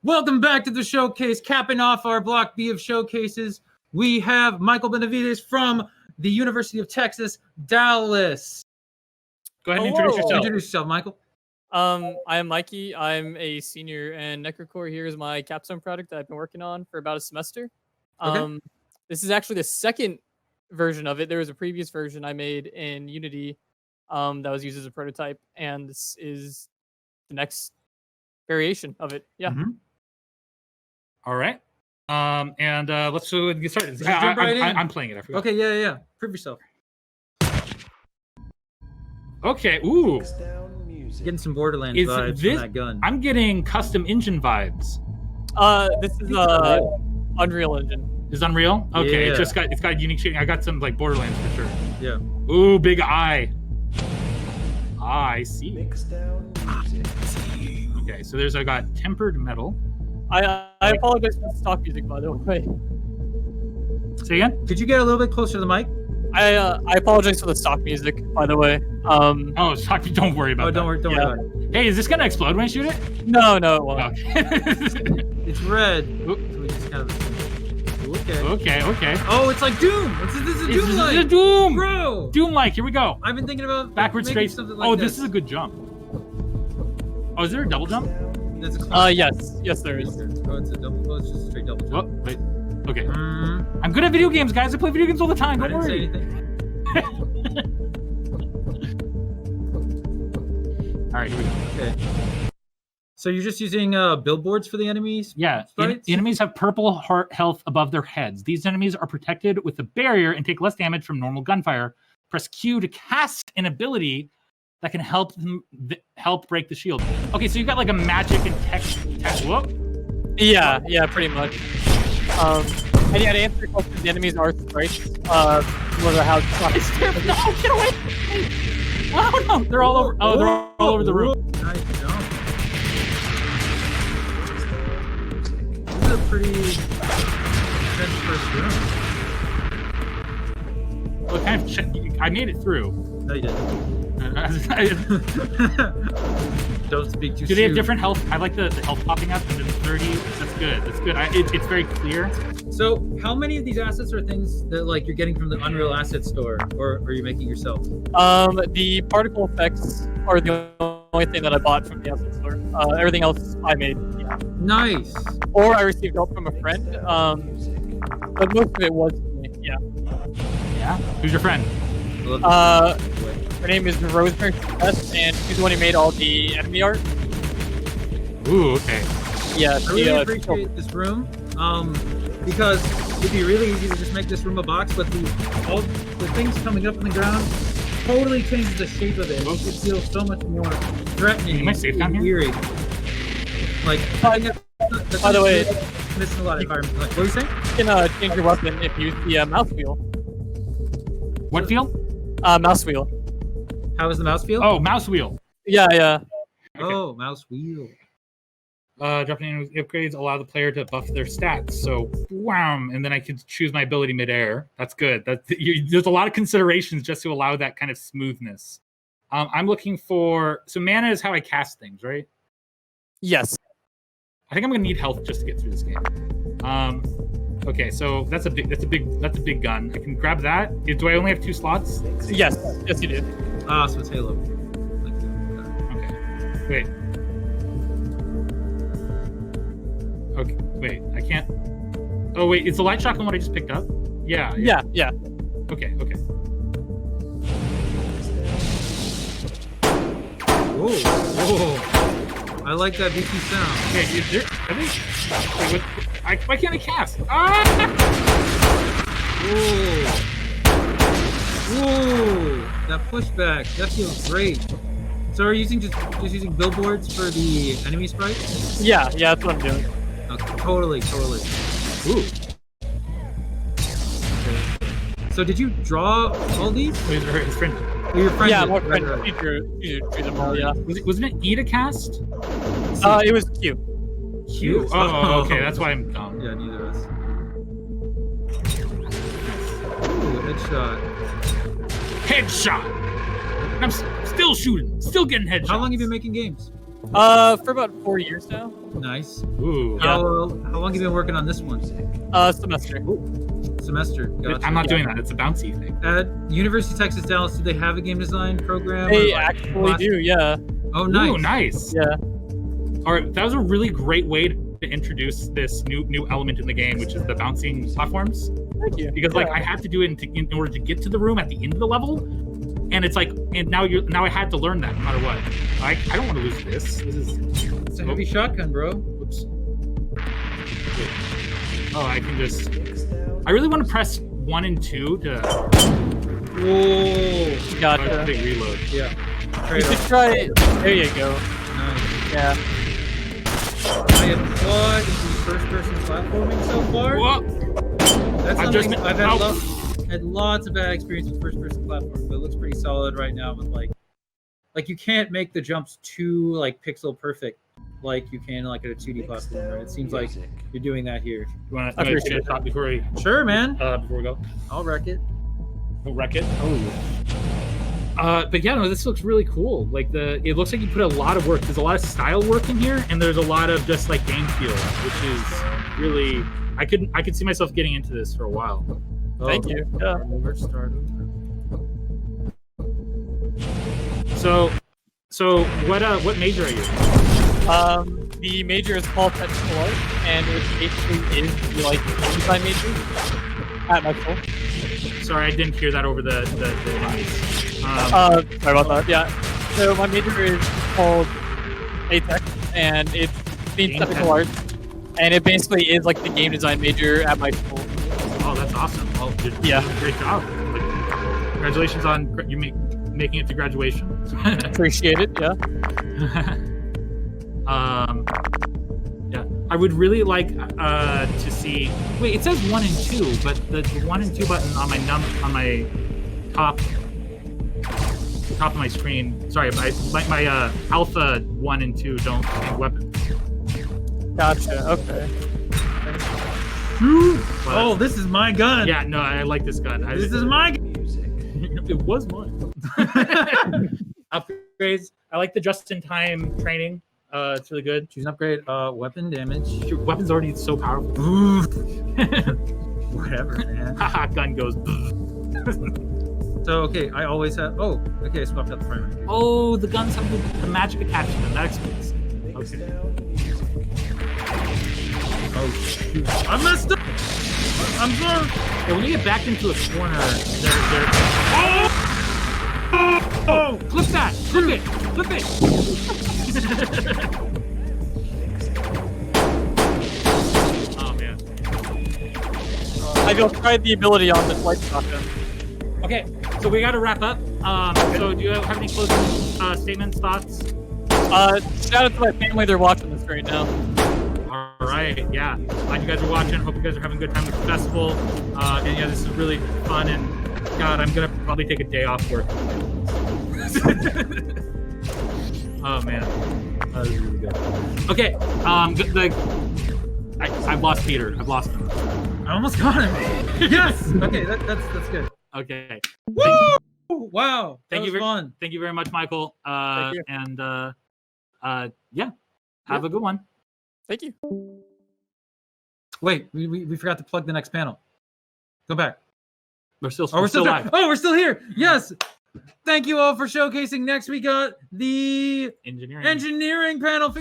Welcome back to the showcase. Capping off our Block B of showcases, we have Michael Benavides from the University of Texas, Dallas. Go ahead and introduce yourself. Introduce yourself, Michael. I am Mikey. I'm a senior, and Necrocore here is my capstone project that I've been working on for about a semester. Okay. This is actually the second version of it. There was a previous version I made in Unity that was used as a prototype, and this is the next variation of it. Yeah. Mm-hmm. All right. Let's get started. I'm playing it. I forgot. Okay, yeah. Prove yourself. Okay. Ooh. Getting some Borderlands vibes from that gun. I'm getting custom engine vibes. This is Unreal Engine. Is Unreal? Okay. Yeah. It's got unique shading. I got some like Borderlands for sure. Yeah. Ooh, big eye. I see. Okay, so I got tempered metal. I apologize for the stock music, by the way. Say again? Could you get a little bit closer to the mic? I apologize for the stock music, by the way. Oh, stock. Don't worry about that. Don't worry about it. Hey, is this gonna explode when I shoot it? No, it won't. Okay. It's red. So we just kind of... Okay. Oh, it's like Doom. This is a Doom like. This is a Doom, bro. Doom like. Here we go. I've been thinking about backwards straight. Something like this is a good jump. Oh, is there a double jump? There's a yes, there is. Oh, it's a double. Oh, it's just a straight double jump. Oh, wait. Okay. I'm good at video games, guys. I play video games all the time. Don't worry. I didn't say anything. All right, here we go. Okay. So you're just using billboards for the enemies? Yeah. Enemies have purple heart health above their heads. These enemies are protected with a barrier and take less damage from normal gunfire. Press Q to cast an ability that can help break the shield. Okay, so you've got like a magic and text. Whoa. Yeah, pretty much. And yeah, to answer your question, the enemies are sprites. No matter how. No, get away! Oh no, they're all over. Oh, they're all over the room. Nice jump. This is a pretty intense first room. Well, I made it through. No, you didn't. Don't speak too soon. Do they have different health? I like the health popping up and then 30. That's good. It's very clear. So, how many of these assets are things that like you're getting from the Unreal Asset Store, or are you making yourself? The particle effects are the only thing that I bought from the asset store. Everything else I made. Yeah. Nice. Or I received help from a friend. But most of it was me. Yeah. Yeah. Who's your friend? Her name is Rosemary, and she's the one who made all the enemy art. Ooh, okay. Yeah, I really appreciate this room, because it'd be really easy to just make this room a box, but all the things coming up on the ground totally changes the shape of it. It makes it feel so much more threatening and eerie. Like, by the way, missing a lot of environment. Like, what are you saying? You can change your weapon if you use the mouse wheel. What wheel? Mouse wheel. How is the mouse wheel? Oh, mouse wheel. Yeah. Okay. Oh, mouse wheel. Dropping upgrades allow the player to buff their stats. So, wham, and then I can choose my ability midair. That's good. There's a lot of considerations just to allow that kind of smoothness. I'm looking for mana is how I cast things, right? Yes. I think I'm gonna need health just to get through this game. Okay, so that's a big gun. I can grab that. Do I only have 2 slots? Yes, you do. So it's Halo. Okay. Wait. Okay, wait. I can't. Oh wait, is the light shotgun what I just picked up? Yeah. Okay. Whoa. I like that beefy sound. Okay, why can't I cast? Ah! Whoa. That pushback. That feels great. So are you just using billboards for the enemy sprites? Yeah, that's what I'm doing. Okay, totally. Ooh. Okay. So did you draw all these? His friend. Oh, your friend. Yeah, my friend. He drew them all. Yeah. Wasn't it E to cast? It was Q. Q. Oh, okay. That's why I'm dumb. Yeah, neither of us. Ooh, headshot. I'm still shooting. Still getting headshots. How long have you been making games? For about 4 years now. Nice. Ooh. How long have you been working on this one? Semester. Semester. Gotcha. I'm not doing that. It's a bouncy thing. At University of Texas Dallas, do they have a game design program? They or, like, actually class- do, yeah. Oh, nice. Ooh, nice. Yeah. All right, that was a really great way to introduce this new element in the game, which is the bouncing platforms. Thank you. Because like I had to do it in order to get to the room at the end of the level, and it's like, and now I had to learn that no matter what. I don't want to lose this. This is It's a heavy shotgun, bro. Oops. Oh, I can just. I really want to press 1 and 2 to. Whoa. Gotcha. Big reload. Yeah. You Trade should off. try it. There you go. Nice. Yeah. I applaud the first-person platforming so far. Whoa! That's I've something just- I've had, oh. had lots of bad experience with first-person platform, but it looks pretty solid right now. With like you can't make the jumps too like pixel perfect, like you can like at a 2D platform. And it seems like you're doing that here. You want I to appreciate take a shot before we Sure, man. go? I'll wreck it. We'll wreck it. But yeah, no, this looks really cool. Like it looks like you put a lot of work. There's a lot of style work in here, and there's a lot of just like game feel, which is really. I could see myself getting into this for a while. Thank you. Yeah. Start over. So what major are you? The major is called Technical Art, and it basically is the like design major at my school. Sorry, I didn't hear that over the noise. Sorry about that. Yeah. So my major is called ATEX, and it means Game technical tech. arts, and it basically is like the game design major at my school. Oh, that's awesome. Well, Yeah. great job. Like, congratulations on you making it to graduation. Appreciate it. Yeah. Yeah, I would really like to see. Wait, it says 1 and 2, but the 1 and 2 button on my top of my screen. Sorry, my alpha 1 and 2 don't contain weapons. Gotcha. Okay. But, Oh, this is my gun. yeah, no, I like this gun. This is my gun. It was mine. Upgrades. I like the just-in-time training. It's really good. Choose an upgrade. Weapon damage. Your weapon's already so powerful. Whatever, man. Haha, gun goes. So okay, I always have. Oh, okay, I swapped out the primary. Oh, the guns have the magic attached to them. That explains. Okay. Oh, shoot. I messed up. I'm sorry. Yeah, when you get backed into a corner, they're. Oh! Flip that! Flip it! Flip it! Oh man. I've tried the ability on this light shotgun. Okay, so we got to wrap up. So do you have any closing statements, thoughts? Shout out to my family. They're watching this right now. All right, yeah. Glad you guys are watching. Hope you guys are having a good time at the festival. And yeah, this is really fun. And God, I'm gonna probably take a day off work. Oh man, that was really good. Okay, I've lost Peter. I've lost him. I almost got him. Yes. Okay, that's good. Okay. Woo! Wow. That Thank you was fun. Thank you very much, Michael. Thank you. And yeah, have a good one. Thank you. Wait, we forgot to plug the next panel. Go back. We're still Oh, we're still live. Oh, we're still here. Yes. Thank you all for showcasing. Next we got the Engineering. engineering panel.